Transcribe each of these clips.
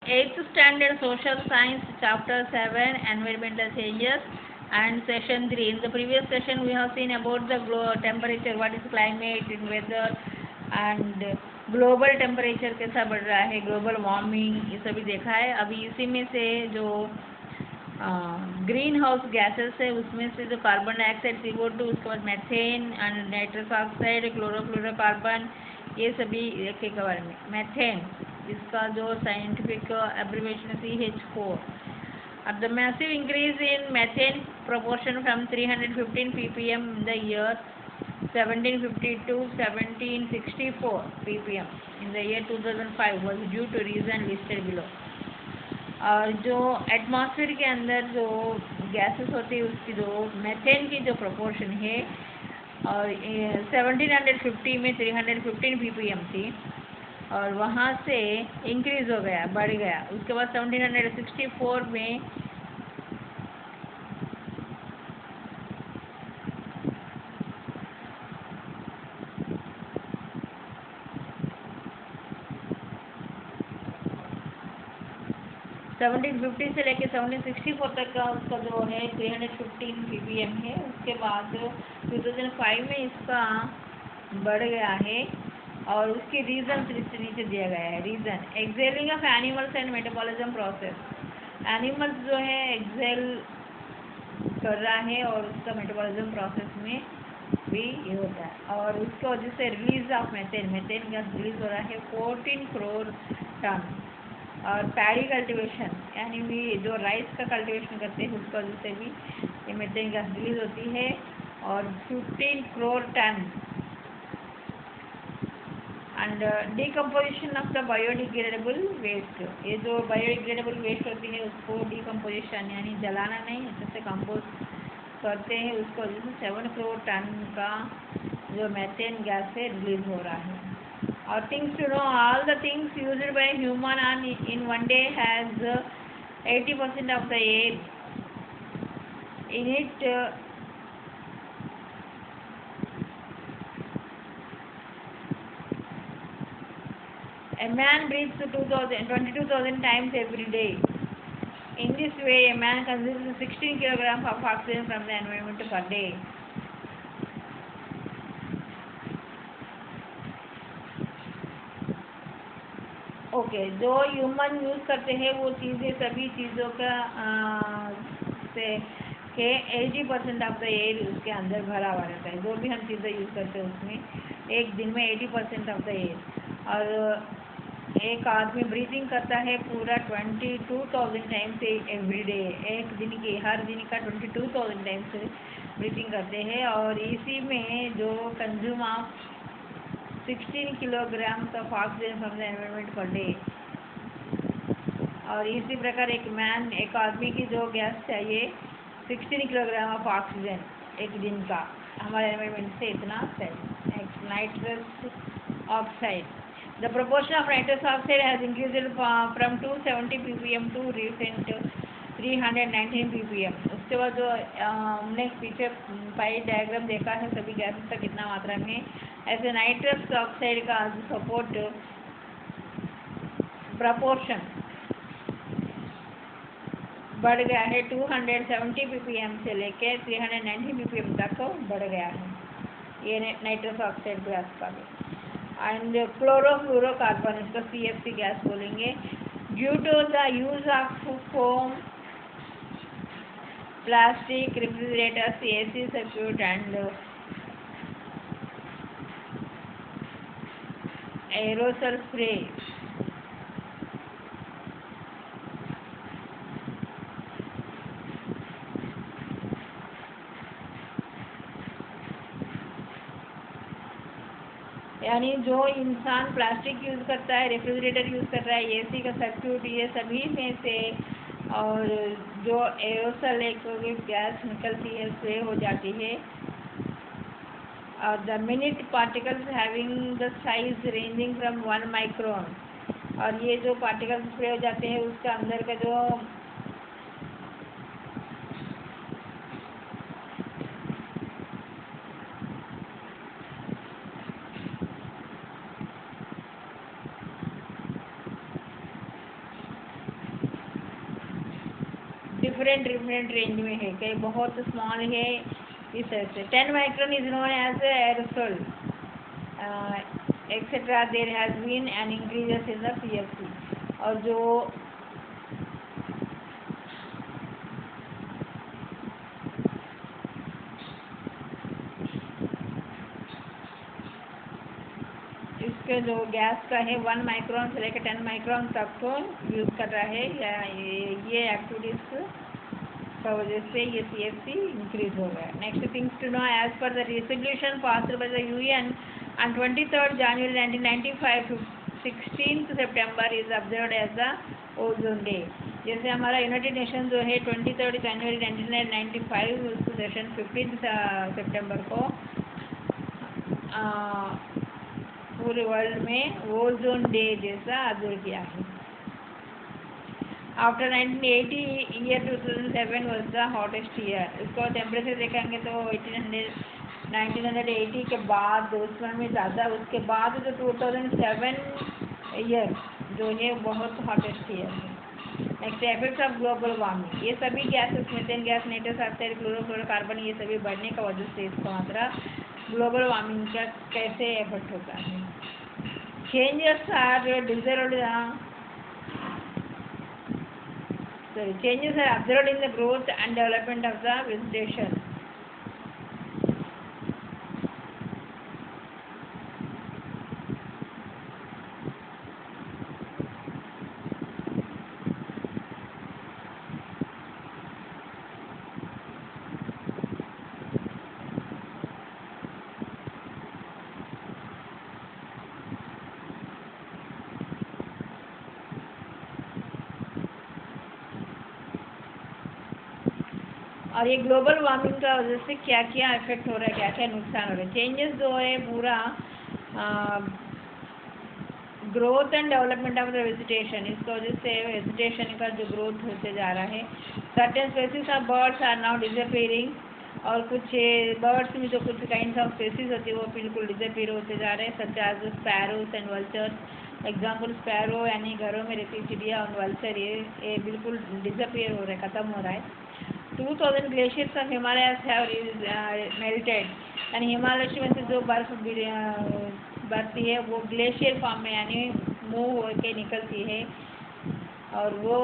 8th standard social science chapter 7 environmental changes and session 3. In the previous session we have seen about the temperature, what is climate and weather and global temperature कैसा बढ़ रहा है, global warming, ये सभी देखा है. अभी इसी में से जो ग्रीन हाउस गैसेस है उसमें से जो कार्बन डाइऑक्साइड CO2, उसके बाद methane and nitrous oxide, chlorofluorocarbon, ये सभी के बारे में. मैथेन, इसका जो scientific abbreviation CH4. At the massive increase in methane proportion from 315 ppm in the year 1750 to 1764 ppm in the year 2005 was due to reason listed below. और जो atmosphere के अंदर जो गैसेस होती है उसकी जो मेथेन की जो प्रोपोर्शन है और 1750 में 315 ppm थी और वहाँ से इंक्रीज़ हो गया, बढ़ गया. उसके बाद 1764 में 1750 से लेके 1764 तक का उसका जो है 315 ppm है. उसके बाद 2005 में इसका बढ़ गया है और उसके रीज़न नीचे दिया गया है. Reason excelling of animals and metabolism process. Animals जो है एक्सेल कर रहा है और उसका मेटाबॉलिज्म प्रोसेस में भी ये होता है और उसकी वजह से release of methane gas release हो रहा है 14 करोड़ टन. और पैडी कल्टीवेशन यानी भी जो राइस का कल्टीवेशन करते हैं उसकी वजह से भी ये मेथेन गैस रिलीज होती है और 15 crore ton. And decomposition of the biodegradable waste. ये जो बायोडिग्रेडेबल वेस्ट होती है उसको डिकम्पोजिशन यानी जलाना नहीं, अच्छे से कंपोस्ट करते हैं, उसको वजह से 7 करोड़ टन का जो मेथेन गैस है रिलीज हो रहा है. और things to know, all the things used by human on in one day has 80% of the air in it. A man breathes 22,000 times every day. In this way, a man consumes 16 kilograms of oxygen from the environment per day. Okay, जो human use करते हैं वो चीज़ें सभी चीज़ों का से के 80% ऑफ द एयर उसके अंदर भरा हुआ रहता है. जो भी हम चीज़ें यूज़ करते हैं उसमें एक दिन में 80% ऑफ द एयर. और एक आदमी ब्रीथिंग करता है पूरा 22,000 टाइम्स एवरी डे. एक दिन की हर दिन का 22,000 टाइम्स ब्रीथिंग करते हैं और इसी में जो consume of 16 kilograms of oxygen from the environment per day. और इसी प्रकार एक आदमी की जो गैस चाहिए 16 किलोग्राम ऑफ ऑक्सीजन एक दिन का हमारे एनवायरनमेंट से इतना चाहिए. Nitrous oxide. The proportion of nitrous oxide has increased from 270 ppm to recent 319 ppm. उसके बाद जो हमने पीछे पाई डायग्राम देखा है सभी गैसेस का कितना मात्रा में, ऐसे नाइट्रस ऑक्साइड का सपोर्ट प्रपोर्शन बढ़ गया है 270 ppm से लेके 390 ppm तक बढ़ गया है ये नाइट्रस ऑक्साइड गैस का भी. एंड क्लोरोफ्लोरोकार्बन, इसका CFC गैस बोलेंगे. Due to the use of foam, plastic, refrigerators, AC circuit and aerosol spray. यानी जो इंसान प्लास्टिक यूज़ करता है, रेफ्रिजरेटर यूज़ कर रहा है, AC का सर्क्यूट, ये सभी में से और जो एरोसोल एक गैस निकलती है स्प्रे हो जाती है. The minute particles having the size ranging from 1 micron. और ये जो पार्टिकल्स स्प्रे हो जाते हैं उसका अंदर का जो डिफरेंट रेंज में है, कई बहुत स्मॉल है इस तरह से। 10 micron is known as aerosol etcetera. There has been an increases in the CFC। और जो इसके जो गैस का है 1 माइक्रोन से लेकर 10 माइक्रोन तक को यूज़ कर रहा है, या ये एक्टिविटीज़ का वजह से ये CFC इंक्रीज हो गया। Next things to know, as per the resolution passed by the UN on 23rd January 1995, 16th September is observed as the ozone day. जैसे हमारा यूनाइटेड नेशन जो है 23rd जनवरी 1995 उसको सेशन 15 सितंबर को पूरे वर्ल्ड में ओजोन डे जैसा ऑब्जर्व किया है। After 1980 year 2007 was the hottest year. इसको टेम्परेचर देखेंगे तो 1980 के बाद उसमें में ज़्यादा, उसके बाद जो 2007 ईयर जो है बहुत हॉटेस्ट ईयर है। Next, effects of global warming. ये सभी gases, methane gas, nitrous oxide, chlorofluorocarbon, ये सभी बढ़ने का वजह से इसका मात्रा ग्लोबल वार्मिंग का कैसे इफेक्ट होता है। Changes are observed in the growth and development of the vegetation. और ये ग्लोबल वार्मिंग का वजह से क्या क्या इफेक्ट हो रहा है, क्या क्या नुकसान हो रहा है। चेंजेस जो है पूरा growth and development of the vegetation, इसका वजह से वेजिटेशन का जो ग्रोथ होते जा रहा है। Certain species of birds are now disappearing, और कुछ बर्ड्स में जो कुछ काइंड ऑफ स्पेसीज होती है वो बिल्कुल डिसअपीयर होते जा रहे हैं, such as sparrows and vultures. Example sparrow यानी घरों में रहती चिड़िया, और वल्चर ये बिल्कुल डिसअपीयर हो रहा है, ख़त्म हो रहा है। 2000 glaciers of Himalayas have melted, यानी हिमालय में से जो बर्फ बढ़ती है वो ग्लेशियर फॉर्म में यानी मूव होके निकलती है, और वो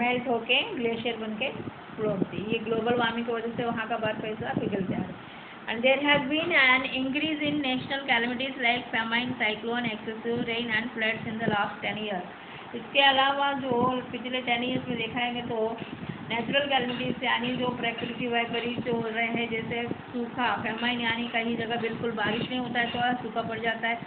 मेल्ट होके ग्लेशियर बन के फ्लो होती है। ये ग्लोबल वार्मिंग की वजह से वहाँ का बर्फ ऐसा पिघल जा रहा है। And there has been an increase in national calamities like famine, cyclone, excessive rain and floods in the last 10 years. इसके अलावा जो पिछले 10 ईयर्स में देखा है तो नेचुरल कैलेमिटीज यानी जो प्रकृति वैपरीत्य जो हो रहे हैं, जैसे सूखा, फेमाइन यानी कहीं जगह बिल्कुल बारिश नहीं होता है तो सूखा पड़ जाता है,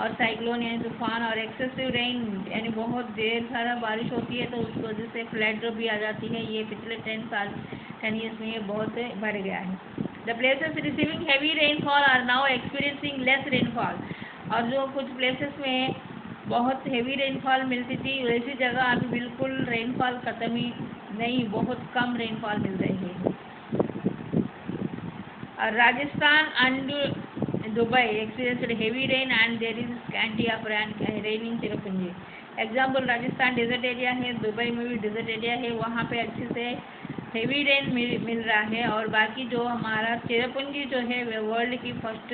और साइक्लोन यानी तूफान, और एक्सेसिव रेन यानी बहुत देर सारा बारिश होती है तो उसकी वजह से फ्लड भी आ जाती है। ये पिछले 10 ईयर्स में ये बहुत बढ़ गया है। The places receiving heavy rainfall are now experiencing less rainfall, और जो कुछ प्लेसेस में बहुत हेवी रेनफॉल मिलती थी वैसी जगह अभी बिल्कुल रेनफॉल खत्म ही नहीं, बहुत कम रेनफॉल मिल रही है। और Rajasthan and Dubai experienced heavy rain and there is scanty of rain in Cherrapunji. Example Rajasthan desert area है, दुबई में भी डेजर्ट एरिया है, वहाँ पे अच्छे से हेवी रेन मिल रहा है। और बाकी जो हमारा चिरपुंजी जो है वे वर्ल्ड की फर्स्ट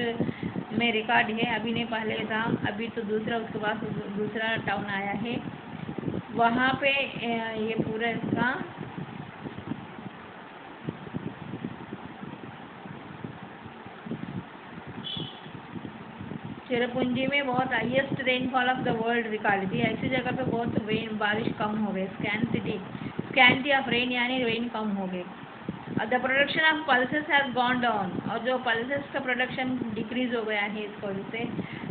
में रिकॉर्ड है, अभी नहीं पहले था, अभी तो दूसरा, उसके बाद दूसरा टाउन आया है, वहाँ पे ये पूरा इसका चिरपुंजी में बहुत highest rainfall of the world record थी। ऐसी जगह पे बहुत बारिश कम हो गई, स्कैंटी ऑफ रेन यानी रेन कम हो गई। The production of pulses has gone down, और जो पल्सेस का प्रोडक्शन डिक्रीज हो गया है इसकी वजह से।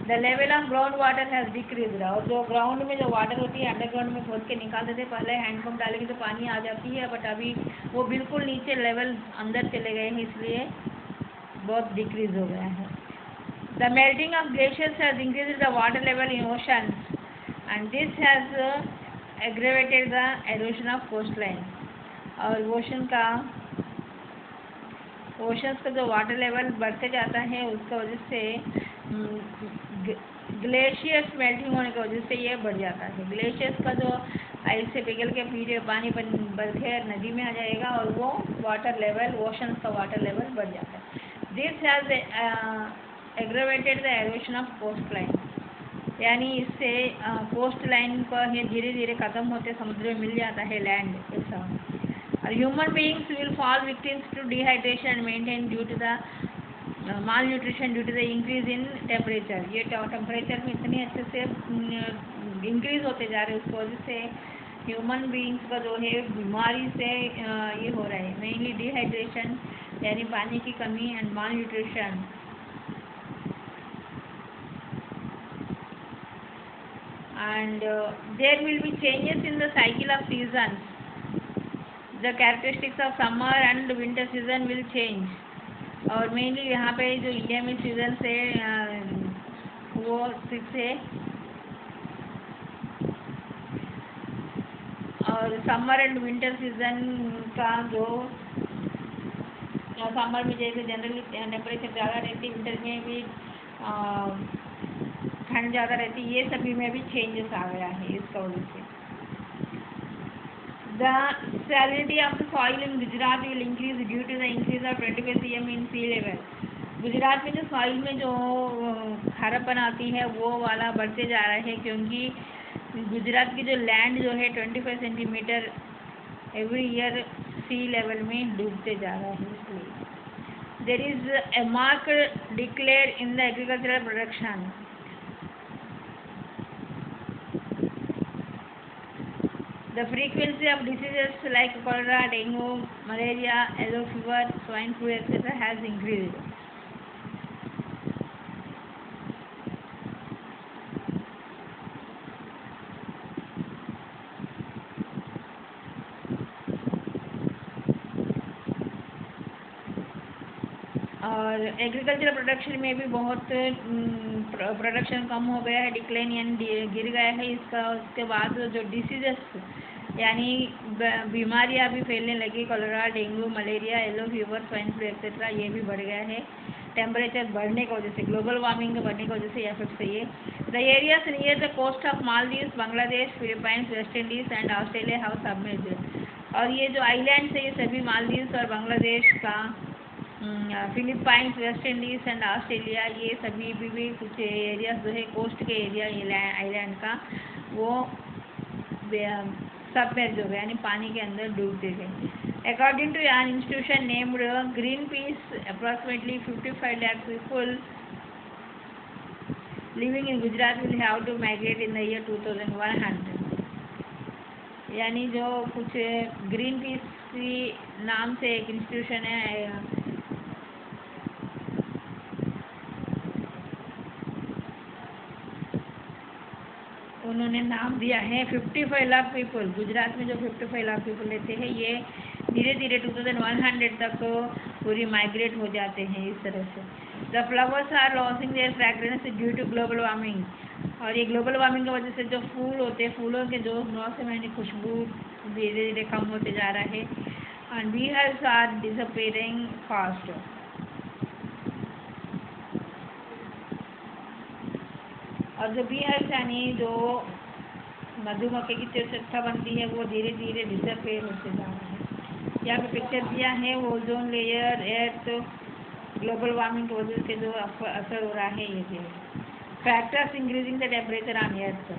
The level of ground water has decrease, और जो ग्राउंड में जो वाटर होती है अंडरग्राउंड में खोद के निकालते थे, पहले हैंडपम्प डालेंगे तो पानी आ जाती है, बट अभी वो बिल्कुल नीचे लेवल अंदर चले गए हैं, इसलिए बहुत डिक्रीज हो गया है। The melting of glaciers has increased the water level in oceans, and this has aggravated the erosion of coastline. और ओशंस का जो वाटर लेवल बढ़ते जाता है उसका वजह से ग्लेशियर्स मेल्टिंग होने की वजह से ये बढ़ जाता है। ग्लेशियर्स का जो आइस से पिघल के फिर पानी बढ़ के नदी में आ जाएगा और वो वाटर लेवल, ओशन का वाटर लेवल बढ़ जाता है। This has aggravated the erosion of coast line, यानी इससे कोस्ट लाइन पर ही धीरे धीरे ख़त्म होते समुद्र में मिल जाता है लैंड ऐसा। और human beings will fall victims to dehydration and maintain due to the malnutrition due to the increase in temperature. ये टेम्परेचर में इतने अच्छे से इंक्रीज होते जा रहे हैं, उसकी वजह से ह्यूमन बीइंग्स का जो है बीमारी से ये हो रहा है, मेनली डिहाइड्रेशन यानी पानी की कमी and mall nutrition. And there will be changes in the cycle of seasons. The characteristics of summer and winter season will change. और मेनली यहाँ पे जो इंडिया में सीजन से वो 6 है, और समर एंड विंटर सीजन का जो समर में जैसे जनरली टेम्परेचर ज़्यादा रहती, विंटर में भी ठंड ज़्यादा रहती, ये सभी में भी चेंजेस आ गया है इसका वजह से। The salinity of the soil in Gujarat will increase due to the increase of 25 cm in sea level. Gujarat में जो सॉइल में जो खारापन आती है वो वाला बढ़ते जा रहा है, क्योंकि गुजरात की जो लैंड जो है 25 centimetre every year sea level में डूबते जा रहा है। इसलिए there is a mark declare in the agricultural production. The frequency of diseases like cholera, dengue, malaria, yellow fever, swine flu, etc. has increased. और एग्रीकल्चर प्रोडक्शन में भी बहुत प्रोडक्शन कम हो गया है, डिक्लाइन यानी गिर गया है इसका। उसके बाद जो डिसीजेस यानी बीमारियां भी फैलने लगी, cholera, dengue, malaria, yellow fever, swine flu etcetera, ये भी बढ़ गया है टेम्परेचर बढ़ने की वजह से, ग्लोबल वार्मिंग के बढ़ने की वजह से इफेक्ट से। ये the areas near the coast of Maldives, Bangladesh, Philippines, West Indies and Australia have submerged. और ये जो आइलैंड्स है ये सभी मालदीव्स और बांग्लादेश का, Philippines, West Indies and Australia, ये सभी भी कुछ एरियाज जो है कोस्ट के एरिया आइलैंड का वो सबमर्ज हो गए यानी पानी के अंदर डूबते गए। According to an institution named Greenpeace, approximately 55 lakh people living in Gujarat will have to migrate in the year 2100। यानी जो कुछ ग्रीन पीस नाम से एक इंस्टीट्यूशन है, उन्होंने नाम दिया है 55 लाख पीपल। गुजरात में जो 55 लाख पीपल रहते हैं ये धीरे धीरे 2100 तक पूरी माइग्रेट हो जाते हैं इस तरह से। The flowers are losing their fragrance due to global warming. और ये ग्लोबल वार्मिंग की वजह से जो फूल होते हैं, फूलों के जो मौसम यानी खुशबू धीरे धीरे कम होते जा रहा है। एंड बीहर्स आर डिसअपीयरिंग फास्ट। और जो बीहर्स यानी जो मधुमक्खी की जो चट्टा बनती है वो धीरे धीरे डिसअपीयर होते जा रहा है। यहाँ पे पिक्चर दिया है वो ozone layer, earth, global warming की वजह से जो असर हो रहा है ये factors increasing the temperature on earth.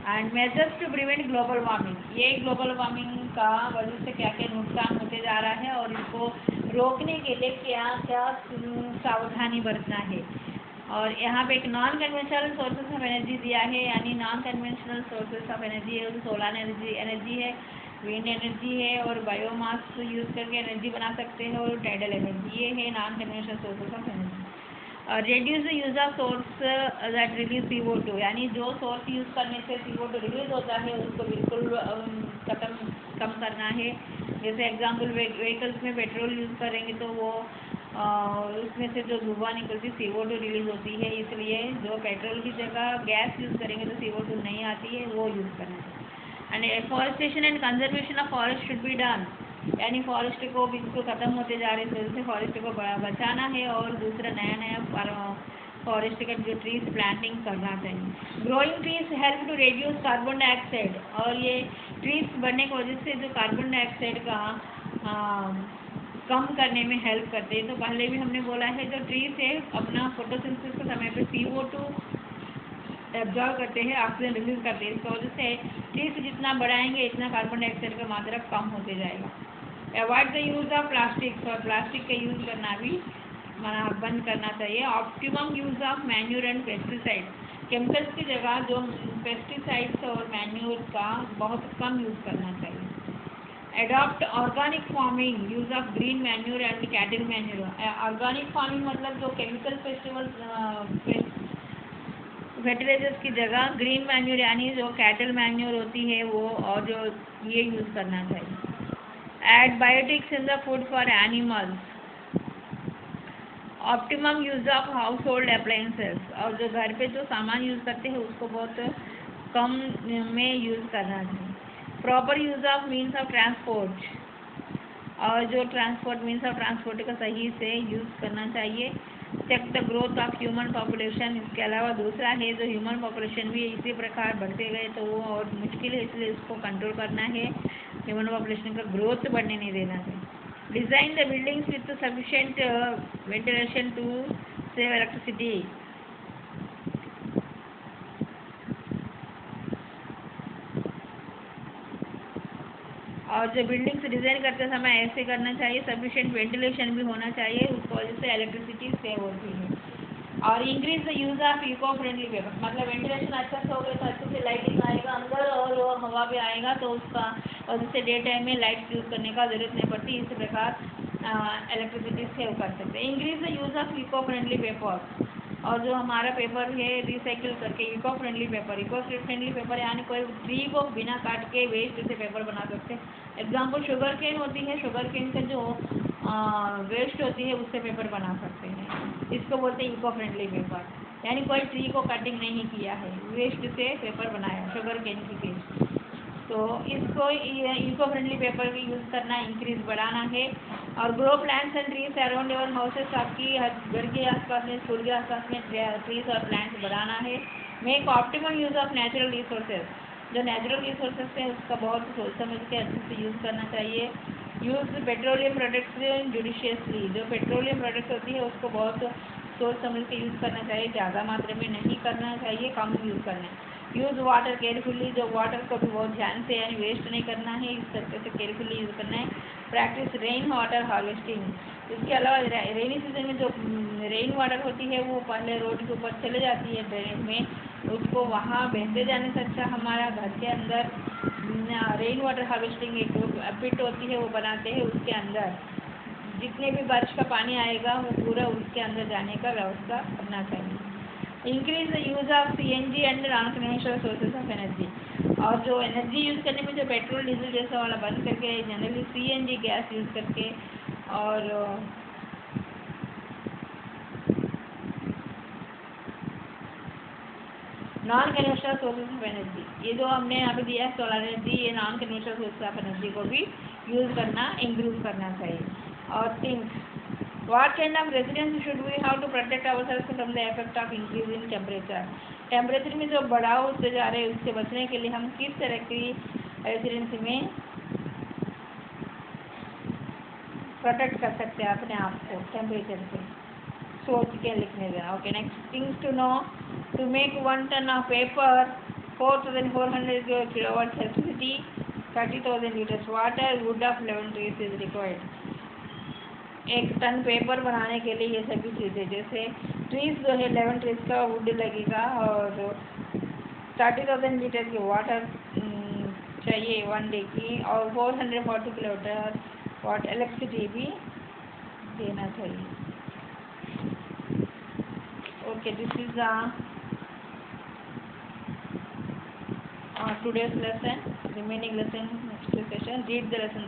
And measures to prevent global warming. ये ग्लोबल वार्मिंग का वजह से क्या क्या नुकसान होते जा रहा है और इसको रोकने के लिए क्या क्या सावधानी बरतना है। और यहाँ पे एक non conventional sources of energy दिया है, यानी non conventional sources of energy है, सोलर एनर्जी है, विंड एनर्जी है और बायोमास यूज़ करके एनर्जी बना सकते हैं, और टाइडल एनर्जी, ये है non conventional sources of energy. और reduce the use of source that release CO2, यानी जो सोर्स यूज़ करने से CO2 रिलीज होता है उसको बिल्कुल कम करना है। जैसे एग्जाम्पल व्हीकल्स में पेट्रोल यूज़ करेंगे तो वो उसमें से जो धुआं निकलती CO2 रिलीज होती है, इसलिए जो पेट्रोल की जगह गैस यूज़ करेंगे तो CO2 नहीं आती है, वो यूज़ करना है। And afforestation and conservation of forest should be done. यानी फॉरेस्ट को बिल्कुल ख़त्म होते जा रहे, इस वजह से फॉरेस्ट को बचाना है और दूसरा नया नया फॉरेस्ट का जो ट्रीज प्लांटिंग करना चाहिए। Growing trees help to reduce carbon dioxide, और ये ट्रीज बढ़ने की वजह से जो कार्बन डाइऑक्साइड का कम करने में हेल्प करते हैं। तो पहले भी हमने बोला है जो ट्रीज है अपना फोटोसिंथेसिस के समय पे CO2 एब्जॉर्व करते हैं, ऑक्सीजन रिलीज करते हैं। इस वजह से ट्रीज जितना बढ़ाएंगे इतना कार्बन डाइऑक्साइड का मात्रा कम होते जाएगा। Avoid the use of plastic, और प्लास्टिक का यूज़ करना भी बंद करना चाहिए। Optimum use of manure and pesticide, chemicals की जगह जो पेस्टिसाइड्स और मैन्यूर का बहुत कम यूज़ करना चाहिए। Adopt organic farming, use of green manure and cattle manure. Organic farming मतलब जो केमिकल फर्टिलाइजर्स की जगह ग्रीन मैन्यूर यानी जो कैटल मैन्यूर होती है वो, और जो ये यूज़ करना चाहिए। Add biotics in the food for animals. Optimum use of house hold appliances, और जो घर पे जो सामान यूज़ करते हैं उसको बहुत कम में यूज़ करना चाहिए। Proper use of means of transport, और जो ट्रांसपोर्ट मीन्स ऑफ ट्रांसपोर्ट का सही से यूज़ करना चाहिए। Check the growth of human population, इसके अलावा दूसरा है जो ह्यूमन पॉपुलेशन भी इसी प्रकार बढ़ते गए तो वो और मुश्किल है, इसलिए इसको कंट्रोल करना है। ह्यूमन पॉपुलेशन का ग्रोथ बढ़ने नहीं देना चाहिए। Design the buildings with sufficient ventilation to save electricity, और जो बिल्डिंग्स डिज़ाइन करते समय ऐसे करना चाहिए, सफिशिएंट वेंटिलेशन भी होना चाहिए, उसकी वजह से इलेक्ट्रिसिटी सेव होती है। और increase the use of eco friendly paper, मतलब वेंटिलेशन अच्छा से हो गया तो अच्छे से लाइटिंग आएगा अंदर और वो हवा भी आएगा, तो उसका और जिससे डे टाइम में लाइट यूज़ करने का ज़रूरत नहीं पड़ती। इस प्रकार इलेक्ट्रिसिटी सेव कर सकते हैं। Increase the use of eco friendly paper, और जो हमारा पेपर है रिसाइकिल करके इको फ्रेंडली पेपर यानी कोई ट्री को बिना काट के वेस्ट से पेपर बना सकते हैं। एग्जाम्पल शुगर केन होती है, शुगर केन का जो वेस्ट होती है उससे पेपर बना सकते हैं। इसको बोलते हैं इको फ्रेंडली पेपर, यानी कोई ट्री को कटिंग नहीं किया है, वेस्ट से पेपर बनाया शुगर केन की वेस्ट। तो इसको इको फ्रेंडली पेपर भी यूज़ करना, इंक्रीज बढ़ाना है। और grow plants and trees around your houses, आपकी घर के आसपास में, स्कूल के आसपास में ट्रीज और प्लांट्स बढ़ाना है। Make optimum use of natural resources, जो नेचुरल रिसोर्सेज है उसका बहुत सोच समझ के अच्छे से यूज़ करना चाहिए। यूज़ पेट्रोलियम प्रोडक्ट्स जुडिशियसली, जो पेट्रोलियम प्रोडक्ट्स होती है उसको बहुत सोच समझ के यूज़ करना चाहिए, ज़्यादा मात्रा में नहीं करना चाहिए, कम यूज़ करना है। यूज़ वाटर केयरफुली, जो वाटर को भी बहुत ध्यान से यानी वेस्ट नहीं करना है, इस तरीके से केयरफुली यूज़ करना है। प्रैक्टिस रेन वाटर हार्वेस्टिंग, इसके अलावा रेनी सीजन में जो रेन वाटर होती है वो पहले रोड के ऊपर चले जाती है ड्रेनेज में, उसको वहाँ बहते जाने से अच्छा हमारा घर के अंदर रेन वाटर हार्वेस्टिंग एक पिट होती है वो बनाते हैं, उसके अंदर जितने भी बारिश का पानी आएगा वो पूरा उसके अंदर जाने का व्यवस्था करना चाहिए। Increase the use of CNG and non conventional sources of energy, और जो एनर्जी यूज़ करने में जो पेट्रोल डीजल जैसा वाला बंद करके जनरली CNG गैस यूज़ करके, और non conventional sources of energy, ये जो हमने यहाँ पे दिया है सोलर एनर्जी, ये non conventional sources of energy को भी यूज़ करना, इंक्रीज करना चाहिए। और think What kind of residence should we have to protect ourselves from the effect of increase in temperature? Temperature में जो बढ़ाव होते जा रहे हैं उससे बचने के लिए हम किस तरह की रेजिडेंसी में प्रोटेक्ट कर सकते हैं अपने आप को टेम्परेचर से, सोच के लिखने देना। Okay, next things to know, to make 1 ton of paper 4400 kilowatt electricity, 30,000 liters water, wood of 11 trees is required। 1 ton paper बनाने के लिए ये सभी चीज़ें, जैसे ट्रीज जो है 11 ट्रीज का वुड लगेगा, और 30,000 लीटर की वाटर चाहिए 1 डे की, और 440 किलोवाट इलेक्ट्रिसिटी भी देना चाहिए। Okay, this is today's lesson, remaining lesson next session, read the lesson.